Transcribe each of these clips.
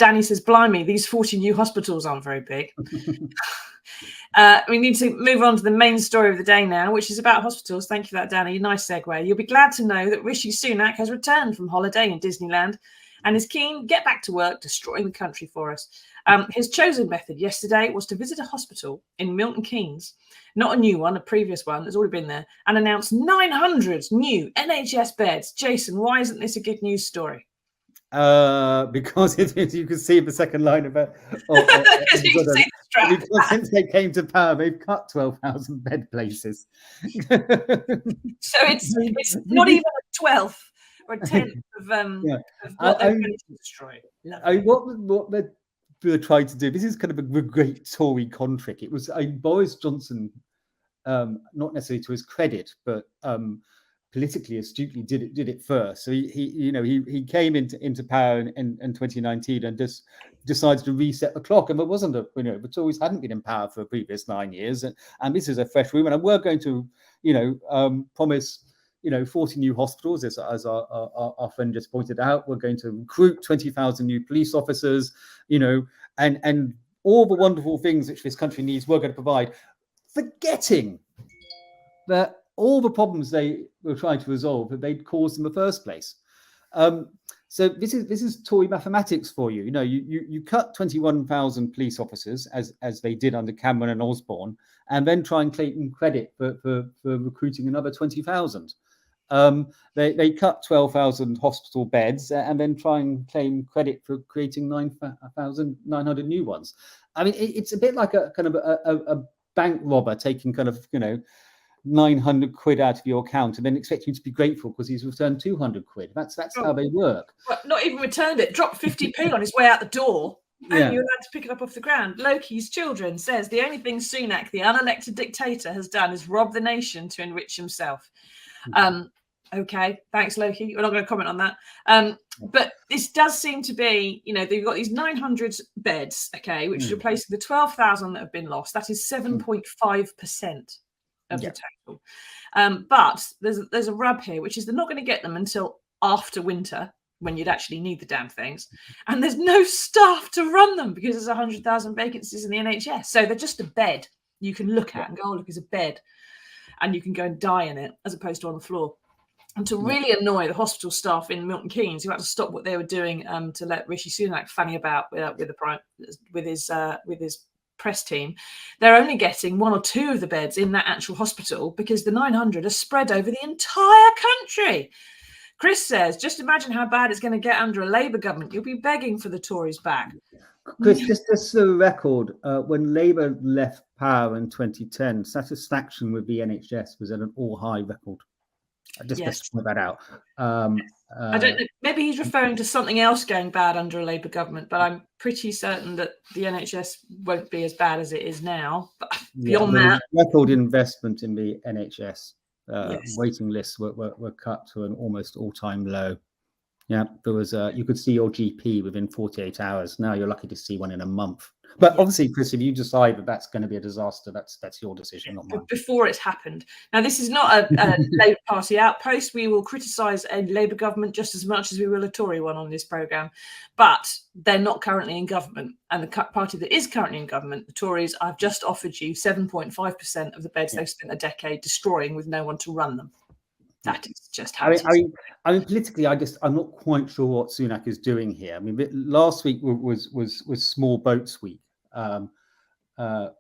Danny says, blimey, these 40 new hospitals aren't very big. We need to move on to the main story of the day now, which is about hospitals. Thank you for that, Danny. Nice segue. You'll be glad to know that Rishi Sunak has returned from holiday in Disneyland and is keen to get back to work, destroying the country for us. His chosen method yesterday was to visit a hospital in Milton Keynes, not a new one, a previous one that's already been there, and announce 900 new NHS beds. Jason, why isn't this a good news story? Because you can see the second line of it. Because since they came to power, they've cut 12,000 bed places. So it's not even a 12th or a 10th of what they're going to destroy. What they're trying to do, this is kind of a great Tory con trick. It was Boris Johnson, not necessarily to his credit, but politically astutely did it first. So he came into power in 2019 and just decided to reset the clock. And there wasn't the Tories hadn't been in power for the previous 9 years, and this is a fresh room. And we're going to promise 40 new hospitals, as our friend just pointed out. We're going to recruit 20,000 new police officers, and all the wonderful things which this country needs. We're going to provide, forgetting that all the problems they were trying to resolve that they'd caused in the first place. So this is Tory mathematics for you. You cut 21,000 police officers as they did under Cameron and Osborne, and then try and claim credit for recruiting another 20,000. They cut 12,000 hospital beds and then try and claim credit for creating 9,900 new ones. I mean, it's a bit like a kind of a bank robber taking kind of 900 quid out of your account and then expect you to be grateful because he's returned 200 quid. That's how they work. Well, not even returned it. Dropped 50p on his way out the door. And you're allowed to pick it up off the ground. Loki's children says the only thing Sunak, the unelected dictator, has done is rob the nation to enrich himself. Okay, thanks, Loki. We're not going to comment on that. But this does seem to be, they've got these 900 beds, okay, which is replacing the 12,000 that have been lost. That is 7.5%. Of the total. But there's a rub here, which is they're not going to get them until after winter, when you'd actually need the damn things. And there's no staff to run them because there's 100,000 vacancies in the NHS. So they're just a bed you can look at and go, oh, look, it's a bed. And you can go and die in it as opposed to on the floor. And to really annoy the hospital staff in Milton Keynes, who had to stop what they were doing to let Rishi Sunak fanny about with his press team, they're only getting 1 or 2 of the beds in that actual hospital because the 900 are spread over the entire country. Chris says, just imagine how bad it's going to get under a Labour government. You'll be begging for the Tories back. Chris, just for the record, when Labour left power in 2010, satisfaction with the NHS was at an all-high record. Just point that out. I don't know. Maybe he's referring to something else going bad under a Labour government, but I'm pretty certain that the NHS won't be as bad as it is now. But beyond that, record investment in the NHS. Waiting lists were cut to an almost all-time low. Yeah, there was you could see your GP within 48 hours. Now you're lucky to see one in a month. But obviously, Chris, if you decide that that's going to be a disaster, that's your decision, not mine. Before it's happened. Now, this is not a Labour Party outpost. We will criticise a Labour government just as much as we will a Tory one on this programme. But they're not currently in government. And the party that is currently in government, the Tories, I've just offered you 7.5% of the beds they've spent a decade destroying with no one to run them. That is just how it is. I mean, politically, I'm not quite sure what Sunak is doing here. I mean, last week was Small Boats Week, and for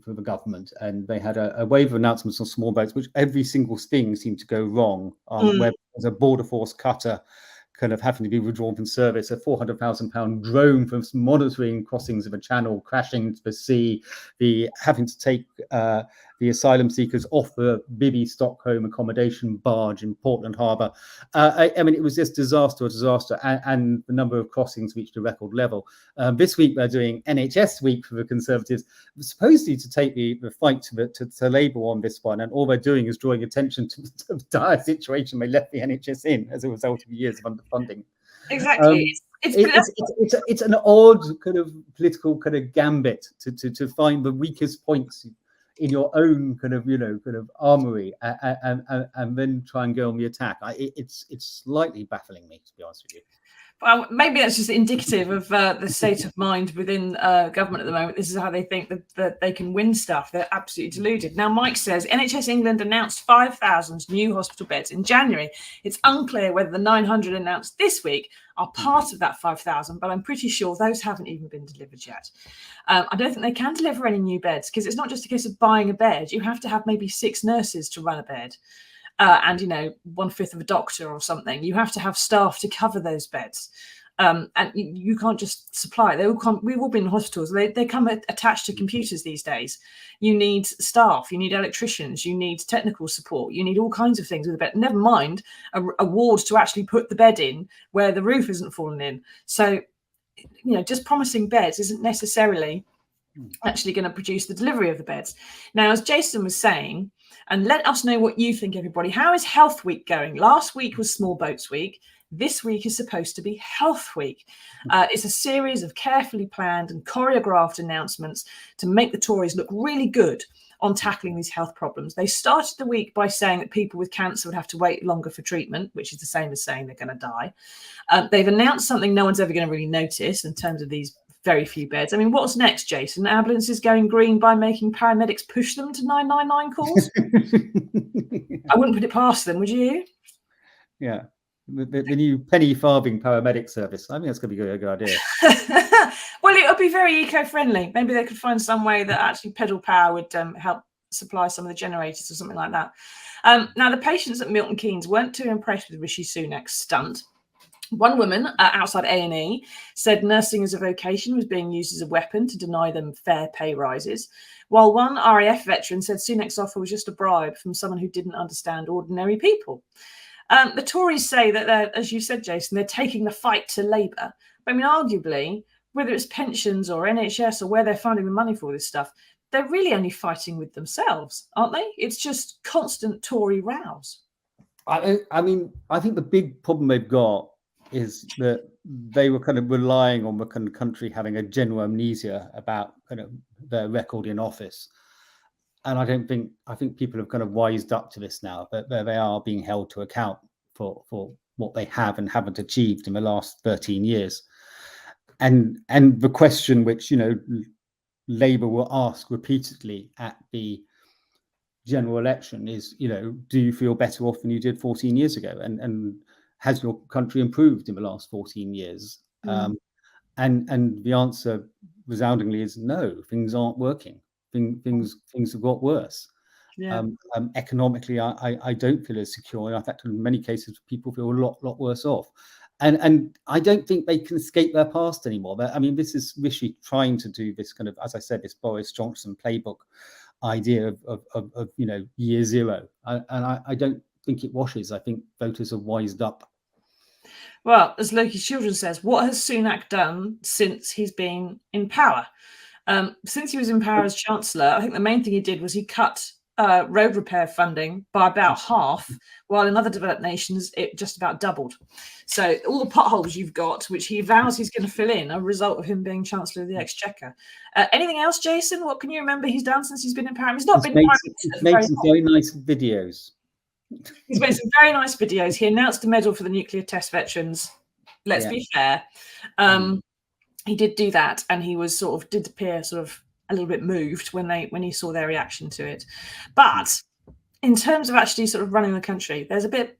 the government, and they had a wave of announcements on small boats, which every single thing seemed to go wrong. Where there's a border force cutter kind of having to be withdrawn from service, a £400,000 drone from monitoring crossings of a channel crashing into the sea, the having to take the asylum seekers off the Bibi Stockholm accommodation barge in Portland Harbour. I mean, it was just disaster, and the number of crossings reached a record level. This week, they're doing NHS week for the Conservatives, supposedly to take the fight to Labour on this one, and all they're doing is drawing attention to the dire situation they left the NHS in as a result of years of underfunding. Exactly. It's an odd kind of political kind of gambit to find the weakest points in your own kind of armory and then try and go on the attack. It's slightly baffling me, to be honest with you. Well, maybe that's just indicative of the state of mind within government at the moment. This is how they think that they can win stuff. They're absolutely deluded. Now, Mike says NHS England announced 5,000 new hospital beds in January. It's unclear whether the 900 announced this week are part of that 5,000, but I'm pretty sure those haven't even been delivered yet. I don't think they can deliver any new beds because it's not just a case of buying a bed. You have to have maybe 6 nurses to run a bed. And 1/5 of a doctor or something. You have to have staff to cover those beds, and you can't just supply. They all come. We've all been in hospitals. They come attached to computers these days. You need staff. You need electricians. You need technical support. You need all kinds of things with a bed. Never mind a ward to actually put the bed in where the roof isn't falling in. So, just promising beds isn't necessarily actually going to produce the delivery of the beds. Now, as Jason was saying. And let us know what you think, everybody. How is Health Week going? Last week was Small Boats Week. This week is supposed to be Health Week. It's a series of carefully planned and choreographed announcements to make the Tories look really good on tackling these health problems. They started the week by saying that people with cancer would have to wait longer for treatment, which is the same as saying they're going to die. They've announced something no one's ever going to really notice in terms of these very few beds. I mean, what's next, Jason? Ambulances going green by making paramedics push them to 999 calls? I wouldn't put it past them, would you? Yeah. The new penny farthing paramedic service. I think that's going to be a good idea. Well, it would be very eco-friendly. Maybe they could find some way that actually pedal power would help supply some of the generators or something like that. Now, the patients at Milton Keynes weren't too impressed with Rishi Sunak's stunt. One woman outside A&E said nursing as a vocation was being used as a weapon to deny them fair pay rises, while one RAF veteran said Sunak's offer was just a bribe from someone who didn't understand ordinary people. The Tories say that, as you said, Jason, they're taking the fight to Labour. But I mean, arguably, whether it's pensions or NHS or where they're finding the money for all this stuff, they're really only fighting with themselves, aren't they? It's just constant Tory rows. I mean, I think the big problem they've got is that they were kind of relying on the kind of country having a general amnesia about kind of their record in office. And I think people have kind of wised up to this now, that they are being held to account for what they have and haven't achieved in the last 13 years. And the question which, Labour will ask repeatedly at the general election is, do you feel better off than you did 14 years ago? And has your country improved in the last 14 years? And the answer resoundingly is no, things aren't working. Things have got worse. Yeah. Economically, I don't feel as secure. In fact, in many cases, people feel a lot worse off. And I don't think they can escape their past anymore. I mean, this is Rishi trying to do this kind of, as I said, this Boris Johnson playbook idea of year zero. And I don't think it washes. I think voters are wised up. Well, as Loki's Children says, what has Sunak done since he's been in power? Since he was in power as Chancellor, I think the main thing he did was he cut road repair funding by about half, while in other developed nations, it just about doubled. So all the potholes you've got, which he vows he's going to fill in, are a result of him being Chancellor of the Exchequer. Anything else, Jason? What can you remember he's done since he's been in power? He's not been Prime Minister. He's made some very nice videos. He's made some very nice videos. He announced a medal for the nuclear test veterans. Let's be fair. He did do that, and he was did appear a little bit moved when he saw their reaction to it. But in terms of actually running the country, there's a bit,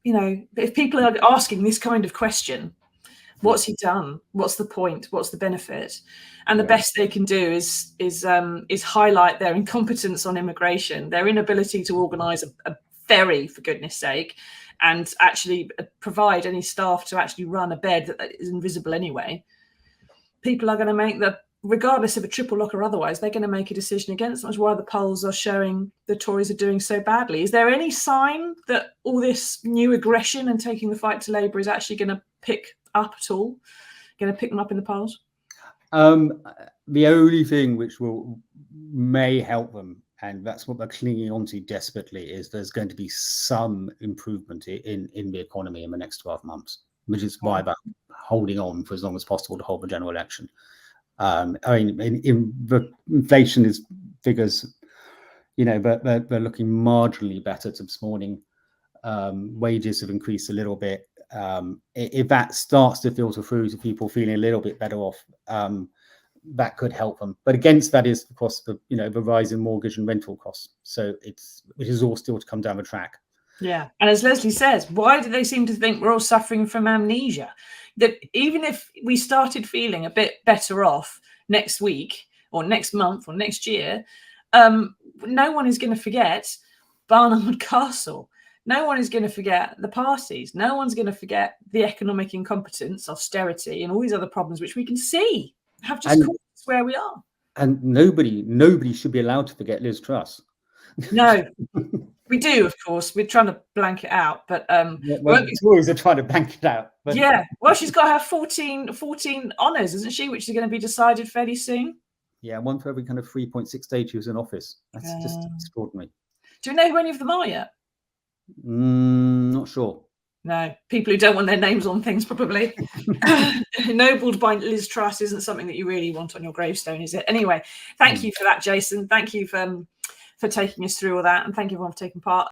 if people are asking this kind of question, what's he done? What's the point? What's the benefit? And the best they can do is highlight their incompetence on immigration, their inability to organise a ferry, for goodness sake, and actually provide any staff to actually run a bed that is invisible anyway. People are going to make regardless of a triple lock or otherwise, they're going to make a decision against them. That's why the polls are showing the Tories are doing so badly. Is there any sign that all this new aggression and taking the fight to Labour is actually going to pick up at all? Going to pick them up in the polls? The only thing which may help them, and that's what they're clinging onto desperately, is there's going to be some improvement in the economy in the next 12 months, which is why they're holding on for as long as possible to hold the general election. The inflation figures, they're looking marginally better to this morning. Wages have increased a little bit. if that starts to filter through to people feeling a little bit better off, that could help them. But against that is, of course, the rise in mortgage and rental costs. So it is all still to come down the track. Yeah. And as Leslie says, why do they seem to think we're all suffering from amnesia? That even if we started feeling a bit better off next week or next month or next year, no one is going to forget Barnard Castle. No one is going to forget the parties. No one's going to forget the economic incompetence, austerity, and all these other problems which we can see have just caused us where we are. And nobody should be allowed to forget Liz Truss. No, we do, of course. We're trying to blank it out, but the Tories are trying to blank it out. But yeah, well, she's got her 14 honours, isn't she? Which is going to be decided fairly soon. Yeah, one for every kind of 3.6 days she was in office. That's just extraordinary. Do we know who any of them are yet? Not sure. No, people who don't want their names on things, probably. Ennobled by Liz Truss isn't something that you really want on your gravestone, is it? Anyway, thank you for that, Jason. Thank you for taking us through all that, and thank you everyone for taking part.